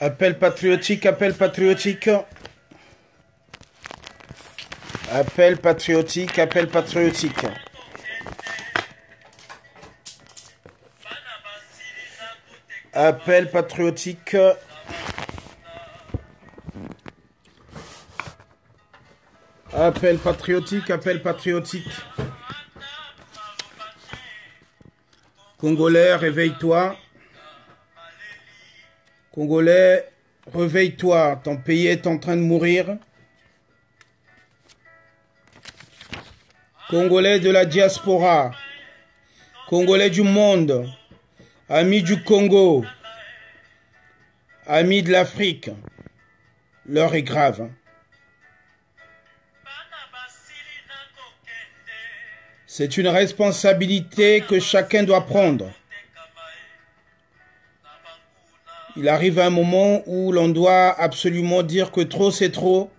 Appel patriotique, appel patriotique. Appel patriotique, appel patriotique. Appel patriotique. Appel patriotique, appel patriotique. Congolais, réveille-toi. Congolais, réveille-toi. Ton pays est en train de mourir. Congolais de la diaspora. Congolais du monde. Amis du Congo. Amis de l'Afrique. L'heure est grave. C'est une responsabilité que chacun doit prendre. Il arrive un moment où l'on doit absolument dire que trop c'est trop.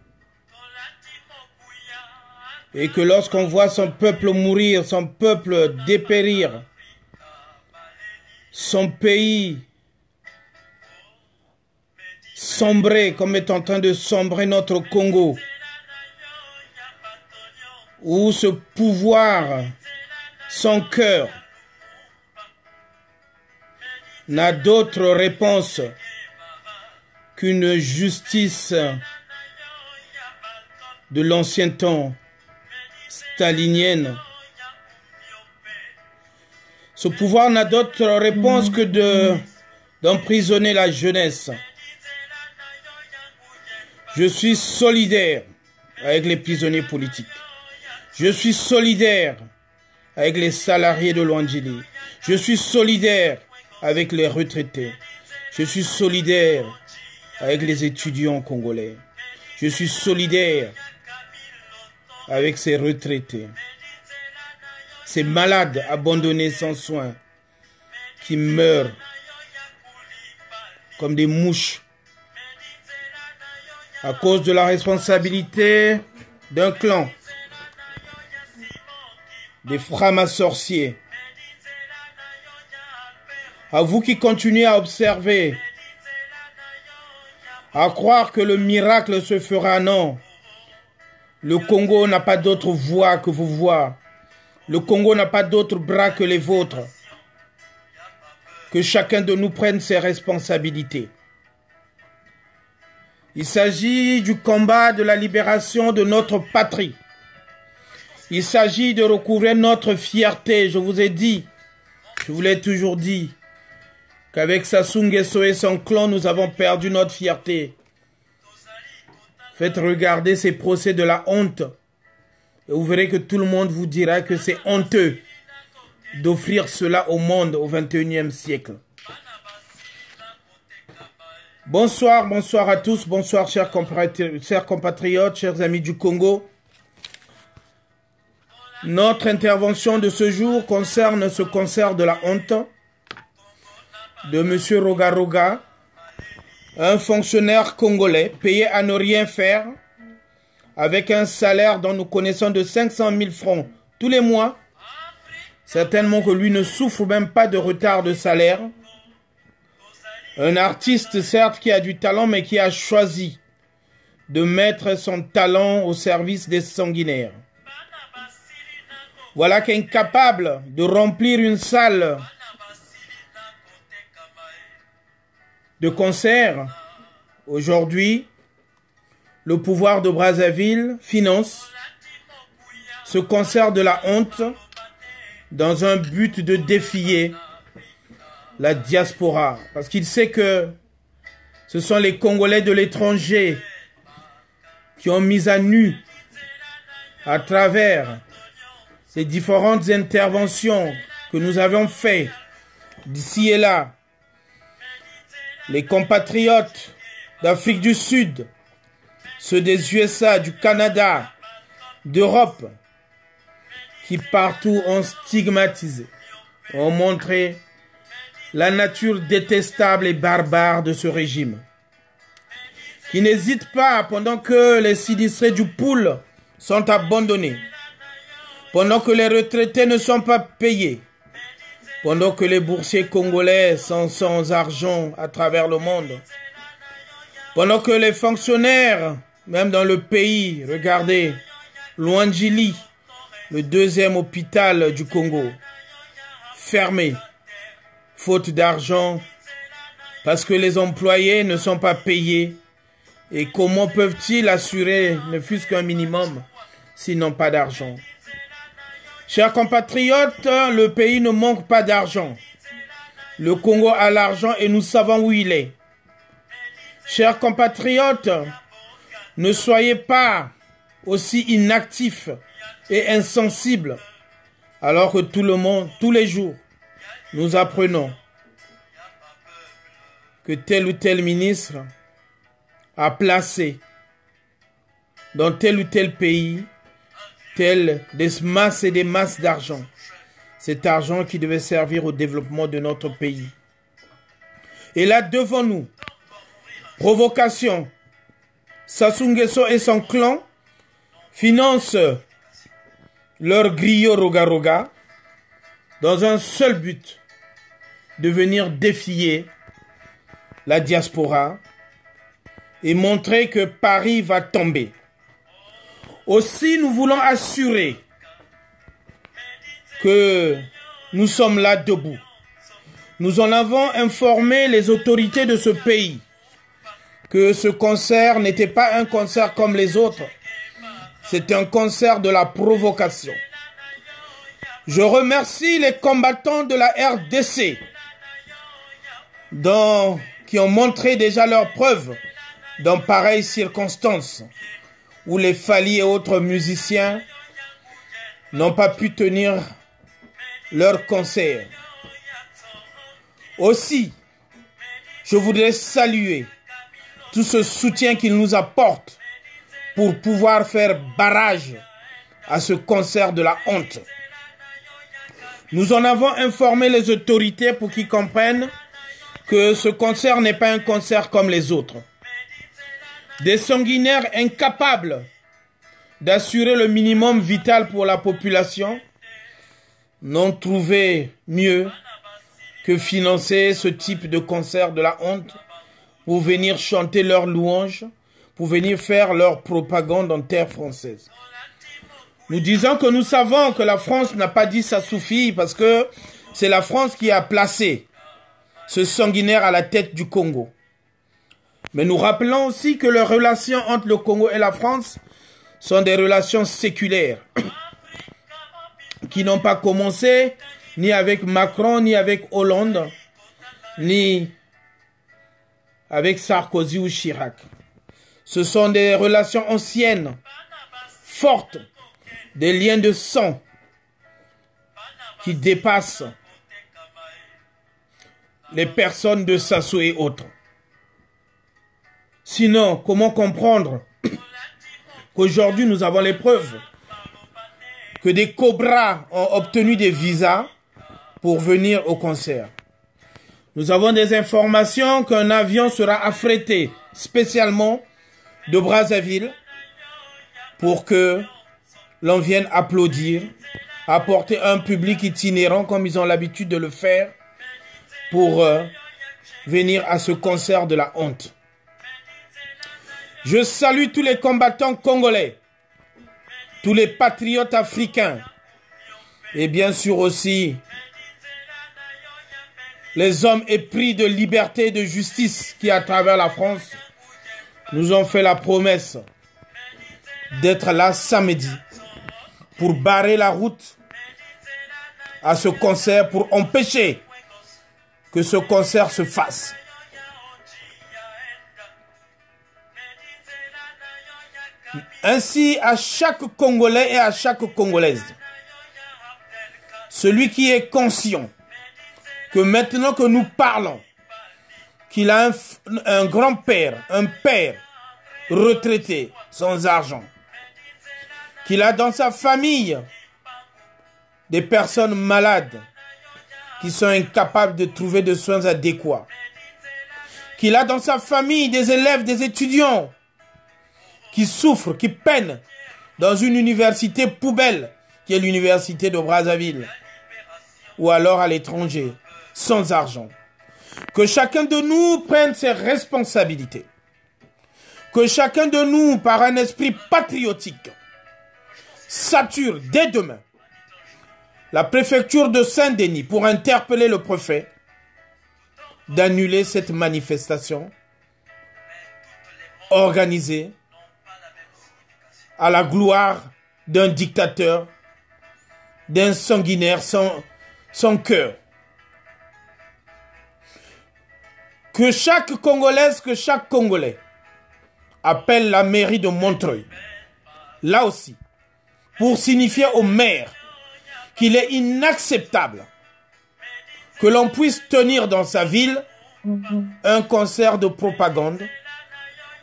Et que lorsqu'on voit son peuple mourir, son peuple dépérir, son pays sombrer comme est en train de sombrer notre Congo, où ce pouvoir sans cœur n'a d'autre réponse qu'une justice de l'ancien temps stalinienne. Ce pouvoir n'a d'autre réponse que d'emprisonner la jeunesse. Je suis solidaire avec les prisonniers politiques. Je suis solidaire avec les salariés de Luandjili. Je suis solidaire avec les retraités. Je suis solidaire avec les étudiants congolais. Je suis solidaire avec ces retraités. Ces malades abandonnés sans soins qui meurent comme des mouches à cause de la responsabilité d'un clan, des framasorciers. À vous qui continuez à observer, à croire que le miracle se fera, non. Le Congo n'a pas d'autre voix que vos voix. Le Congo n'a pas d'autres bras que les vôtres. Que chacun de nous prenne ses responsabilités. Il s'agit du combat de la libération de notre patrie. Il s'agit de recouvrer notre fierté. Je vous ai dit, je vous l'ai toujours dit, qu'avec Sassou Nguesso et son clan, nous avons perdu notre fierté. Faites regarder ces procès de la honte. Et vous verrez que tout le monde vous dira que c'est honteux d'offrir cela au monde au XXIe siècle. Bonsoir, bonsoir à tous. Bonsoir, chers compatriotes, chers amis du Congo. Notre intervention de ce jour concerne ce concert de la honte de M. Roga, un fonctionnaire congolais payé à ne rien faire, avec un salaire dont nous connaissons de 500 000 francs tous les mois. Certainement que lui ne souffre même pas de retard de salaire. Un artiste, certes, qui a du talent, mais qui a choisi de mettre son talent au service des sanguinaires. Voilà qu'incapable de remplir une salle de concert, aujourd'hui, le pouvoir de Brazzaville finance ce concert de la honte dans un but de défier la diaspora. Parce qu'il sait que ce sont les Congolais de l'étranger qui ont mis à nu, à travers ces différentes interventions que nous avons faites d'ici et là, les compatriotes d'Afrique du Sud, ceux des USA, du Canada, d'Europe, qui partout ont stigmatisé, ont montré la nature détestable et barbare de ce régime, qui n'hésite pas, pendant que les sinistrés du pool sont abandonnés, pendant que les retraités ne sont pas payés, pendant que les boursiers congolais sont sans argent à travers le monde, Pendant que les fonctionnaires, même dans le pays, regardez, Luandjili, le deuxième hôpital du Congo, fermé, faute d'argent, parce que les employés ne sont pas payés. Et comment peuvent-ils assurer ne fût-ce qu'un minimum s'ils n'ont pas d'argent? Chers compatriotes, le pays ne manque pas d'argent. Le Congo a l'argent et nous savons où il est. Chers compatriotes, ne soyez pas aussi inactifs et insensibles alors que tout le monde, tous les jours, nous apprenons que tel ou tel ministre a placé dans tel ou tel pays des masses et des masses d'argent. Cet argent qui devait servir au développement de notre pays. Et là, devant nous, provocation, Sassou Nguesso et son clan financent leur griot Roga Roga dans un seul but, de venir défier la diaspora et montrer que Paris va tomber. Aussi, nous voulons assurer que nous sommes là debout. Nous en avons informé les autorités de ce pays que ce concert n'était pas un concert comme les autres. C'est un concert de la provocation. Je remercie les combattants de la RDC qui ont montré déjà leurs preuves dans pareilles circonstances où les Fally et autres musiciens n'ont pas pu tenir leur concert. Aussi, je voudrais saluer tout ce soutien qu'ils nous apportent pour pouvoir faire barrage à ce concert de la honte. Nous en avons informé les autorités pour qu'ils comprennent que ce concert n'est pas un concert comme les autres. Des sanguinaires incapables d'assurer le minimum vital pour la population n'ont trouvé mieux que financer ce type de concert de la honte pour venir chanter leurs louanges, pour venir faire leur propagande en terre française. Nous disons que nous savons que la France n'a pas dit ça suffit parce que c'est la France qui a placé ce sanguinaire à la tête du Congo. Mais nous rappelons aussi que les relations entre le Congo et la France sont des relations séculaires qui n'ont pas commencé ni avec Macron, ni avec Hollande, ni avec Sarkozy ou Chirac. Ce sont des relations anciennes, fortes, des liens de sang qui dépassent les personnes de Sassou et autres. Sinon, comment comprendre qu'aujourd'hui nous avons les preuves que des cobras ont obtenu des visas pour venir au concert? Nous avons des informations qu'un avion sera affrété spécialement de Brazzaville pour que l'on vienne applaudir, apporter un public itinérant comme ils ont l'habitude de le faire pour venir à ce concert de la honte. Je salue tous les combattants congolais, tous les patriotes africains et bien sûr aussi les hommes épris de liberté et de justice qui, à travers la France, nous ont fait la promesse d'être là samedi pour barrer la route à ce concert, pour empêcher que ce concert se fasse. Ainsi, à chaque Congolais et à chaque Congolaise, celui qui est conscient que maintenant que nous parlons, qu'il a un grand-père, un père retraité sans argent, qu'il a dans sa famille des personnes malades qui sont incapables de trouver des soins adéquats, qu'il a dans sa famille des élèves, des étudiants qui souffrent, qui peinent dans une université poubelle qui est l'université de Brazzaville ou alors à l'étranger, sans argent. Que chacun de nous prenne ses responsabilités Que chacun de nous, par un esprit patriotique, sature dès demain la préfecture de Saint-Denis pour interpeller le préfet d'annuler cette manifestation organisée à la gloire d'un dictateur, d'un sanguinaire sans cœur. Que chaque Congolaise, que chaque Congolais appelle la mairie de Montreuil, là aussi, pour signifier au maire qu'il est inacceptable que l'on puisse tenir dans sa ville un concert de propagande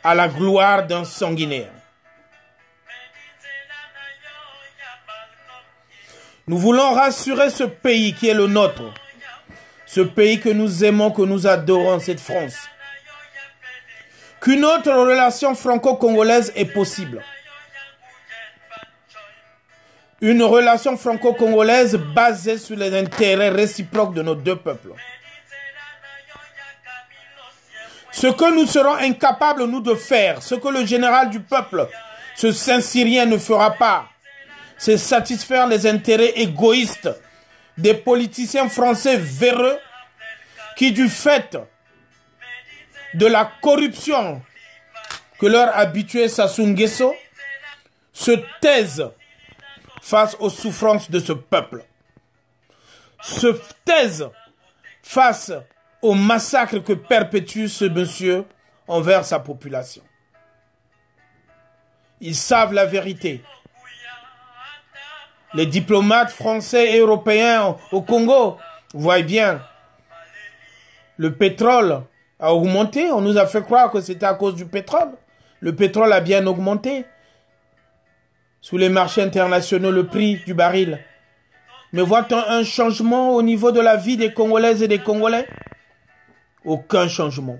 à la gloire d'un sanguinaire. Nous voulons rassurer ce pays qui est le nôtre, ce pays que nous aimons, que nous adorons, cette France. Qu'une autre relation franco-congolaise est possible. Une relation franco-congolaise basée sur les intérêts réciproques de nos deux peuples. Ce que nous serons incapables, nous, de faire, ce que le général du peuple, ce Saint-Cyrien, ne fera pas, c'est satisfaire les intérêts égoïstes des politiciens français véreux qui, du fait de la corruption que leur habitué Sassou Nguesso, se taisent face aux souffrances de ce peuple, se taisent face au massacre que perpétue ce monsieur envers sa population. Ils savent la vérité. Les diplomates français et européens au Congo, vous voyez bien, le pétrole a augmenté. On nous a fait croire que c'était à cause du pétrole. Le pétrole a bien augmenté. Sous les marchés internationaux, le prix du baril. Mais voit-on un changement au niveau de la vie des Congolaises et des Congolais? Aucun changement.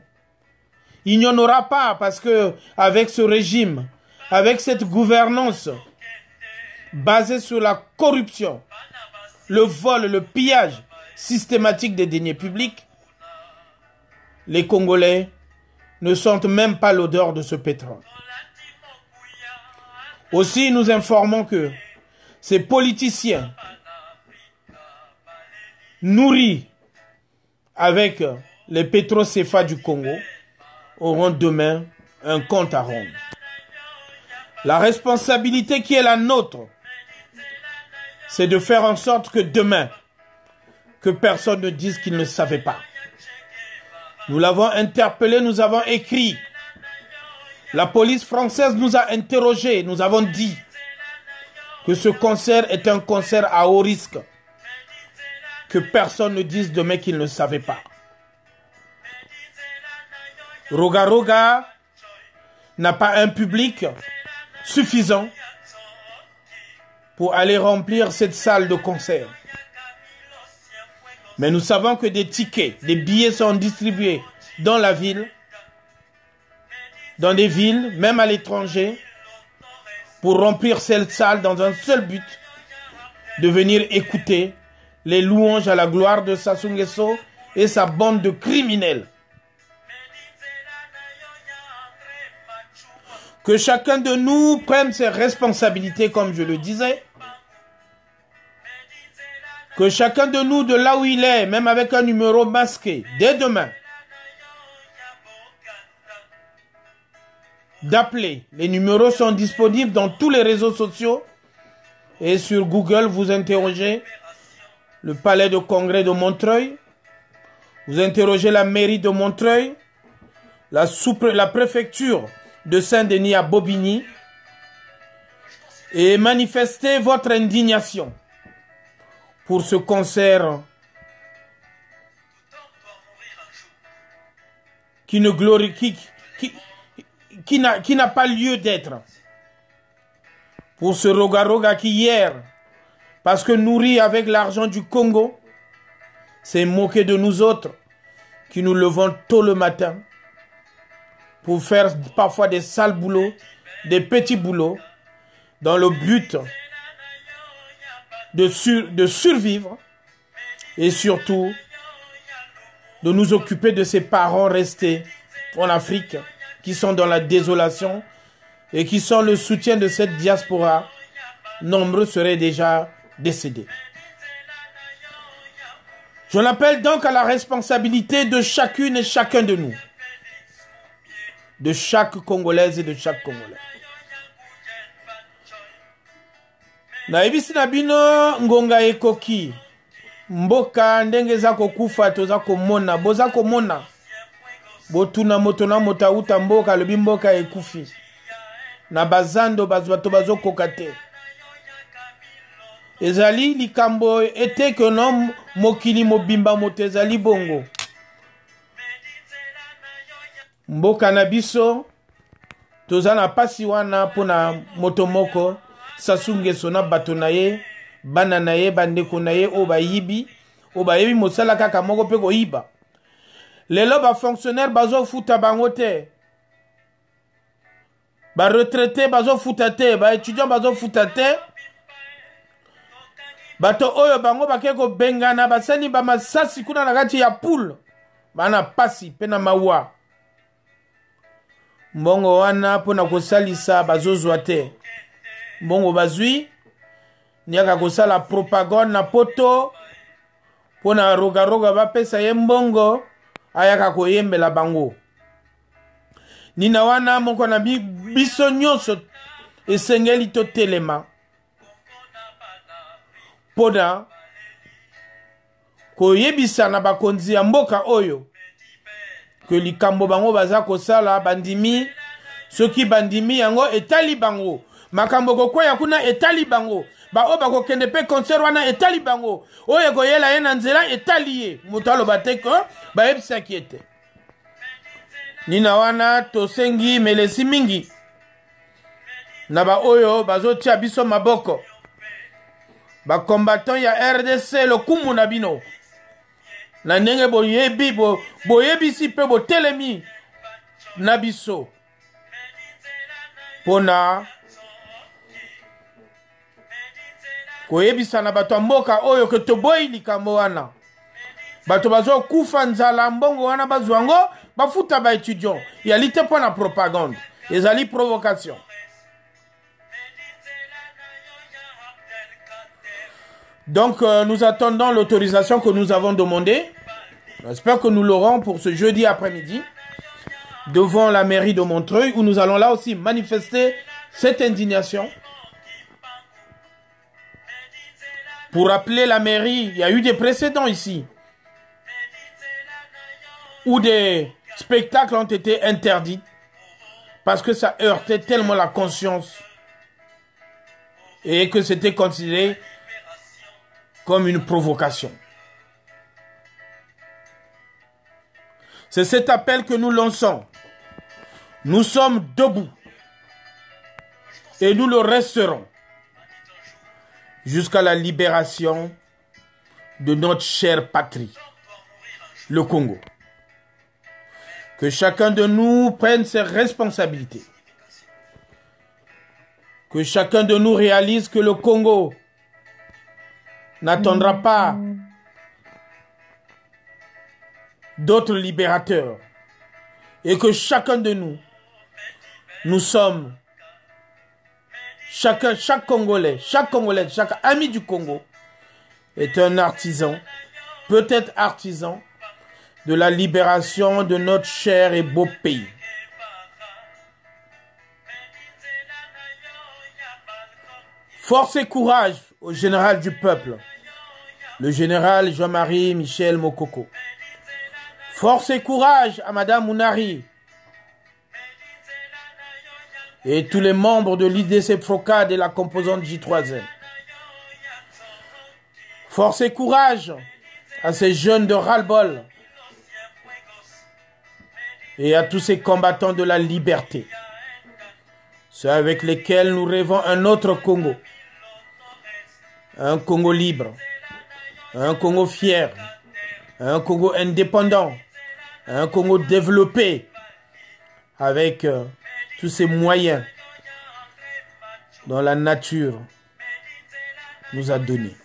Il n'y en aura pas parce que avec ce régime, avec cette gouvernance basée sur la corruption, le vol, le pillage systématique des deniers publics, les Congolais ne sentent même pas l'odeur de ce pétrole. Aussi, nous informons que ces politiciens nourris avec les pétrocéphales du Congo auront demain un compte à rendre. La responsabilité qui est la nôtre, c'est de faire en sorte que demain, que personne ne dise qu'il ne savait pas. Nous l'avons interpellé, nous avons écrit. La police française nous a interrogés, nous avons dit que ce concert est un concert à haut risque. Que personne ne dise demain qu'il ne savait pas. Roga Roga n'a pas un public suffisant pour aller remplir cette salle de concert. Mais nous savons que des tickets, des billets sont distribués dans la ville, dans des villes, même à l'étranger, pour remplir cette salle dans un seul but, de venir écouter les louanges à la gloire de Sassou Nguesso et sa bande de criminels. Que chacun de nous prenne ses responsabilités, comme je le disais. Que chacun de nous, de là où il est, même avec un numéro masqué, dès demain, d'appeler. Les numéros sont disponibles dans tous les réseaux sociaux. Et sur Google, vous interrogez le palais de congrès de Montreuil. Vous interrogez la mairie de Montreuil, la préfecture de Saint-Denis à Bobigny, et manifestez votre indignation pour ce concert qui ne glorifie, qui n'a pas lieu d'être. Pour ce Roga Roga qui hier, parce que nourri avec l'argent du Congo, s'est moqué de nous autres qui nous levons tôt le matin pour faire parfois des sales boulots, des petits boulots, dans le but de survivre et surtout de nous occuper de ses parents restés en Afrique qui sont dans la désolation et qui sont le soutien de cette diaspora, nombreux seraient déjà décédés. Je l'appelle donc à la responsabilité de chacune et chacun de nous, de chaque Congolaise et de chaque Congolais. Naibisi na bino ngonga ekoki mboka ndenge za kokufa toza komona boza komona botuna moto na mota uta mboka lobi mboka ekufi na bazando bato bazokoka te ezali likambo ete que non mokili mobimba moto ezali bongo mboka na biso toza na pasi wana pona moto moko sasungeso na bato na ye bana na ye bandeko na ye o bayebi mosala kaka moko pe koyiba lelo bafonctionnaire bazofuta bango te baretraité bazofuta te baétudiant bazofuta te bato oyo bango bake kobengana basali bamasasi kuna na kati ya poule bana pasi pe na mawa mbongo wana mpona kosalisa bazozwa te mbongo bazwi niaka kosala propagande na poto mpona rogaroga bapesa ye mbongo ayaka koyembela bango nina wana moko na biso nyonso esengeli totelema mpona koyebisa na bakonzi ya mboka oyo ke likambo bango baza kosala bandimi soki bandimi yango etali bango makambo kokwea kuna etali bango bao bakokende pe concert wana etali bango oyo koyela ye na nzela etali ye moto aloba te ko bayebisaki ete nina wana tosengi melesi mingi na baoyo bazotia biso maboko bakombatant ya RDC lokumu na bino na ndenge boyebisi pe botelemi na biso pona koyebisa na bato ya mboka oyo ke toboyi likambo wana bato bazokufa nzala mbongo wana bazwango bafuta baétudiant yali te mpo na propagande ezali provocation. Donc nous attendons l'autorisation que nous avons demandée. J'espère que nous l'aurons pour ce jeudi après-midi devant la mairie de Montreuil où nous allons là aussi manifester cette indignation. Pour rappeler la mairie, il y a eu des précédents ici où des spectacles ont été interdits parce que ça heurtait tellement la conscience et que c'était considéré comme une provocation. C'est cet appel que nous lançons. Nous sommes debout et nous le resterons jusqu'à la libération de notre chère patrie, le Congo. Que chacun de nous prenne ses responsabilités. Que chacun de nous réalise que le Congo n'attendra pas d'autres libérateurs. Et que chacun de nous, nous sommes, chaque Congolais, chaque ami du Congo est un artisan, peut-être artisan, de la libération de notre cher et beau pays. Force et courage au général du peuple, le général Jean-Marie Michel Mokoko. Force et courage à Madame Mounari et tous les membres de l'IDC FROCAD et la composante J3N. Force et courage à ces jeunes de ras-le-bol et à tous ces combattants de la liberté, ceux avec lesquels nous rêvons un autre Congo, un Congo libre, un Congo fier, un Congo indépendant, un Congo développé avec tous ces moyens dont la nature nous a donné.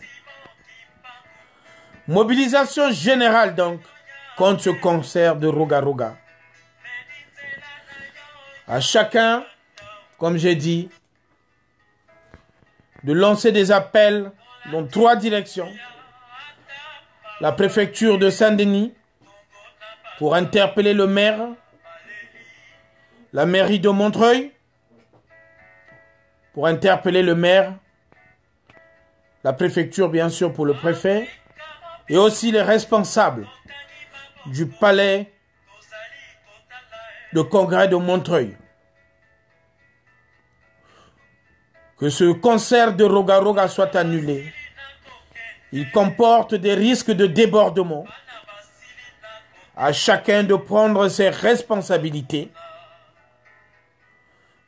Mobilisation générale donc contre ce concert de Roga Roga. À chacun, comme j'ai dit, de lancer des appels dans 3 directions. La préfecture de Saint-Denis pour interpeller le maire, la mairie de Montreuil pour interpeller le maire, la préfecture bien sûr pour le préfet, et aussi les responsables du palais de congrès de Montreuil. Que ce concert de Roga Roga soit annulé. Il comporte des risques de débordement. À chacun de prendre ses responsabilités.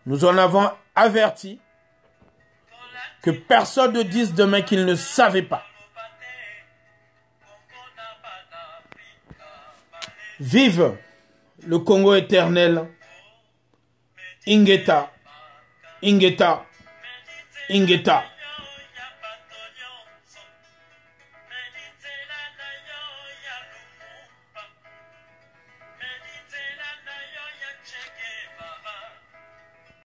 Nous en avons averti. Que personne ne dise demain qu'il ne savait pas. Vive le Congo éternel. Ingeta, Ingeta, Ingeta.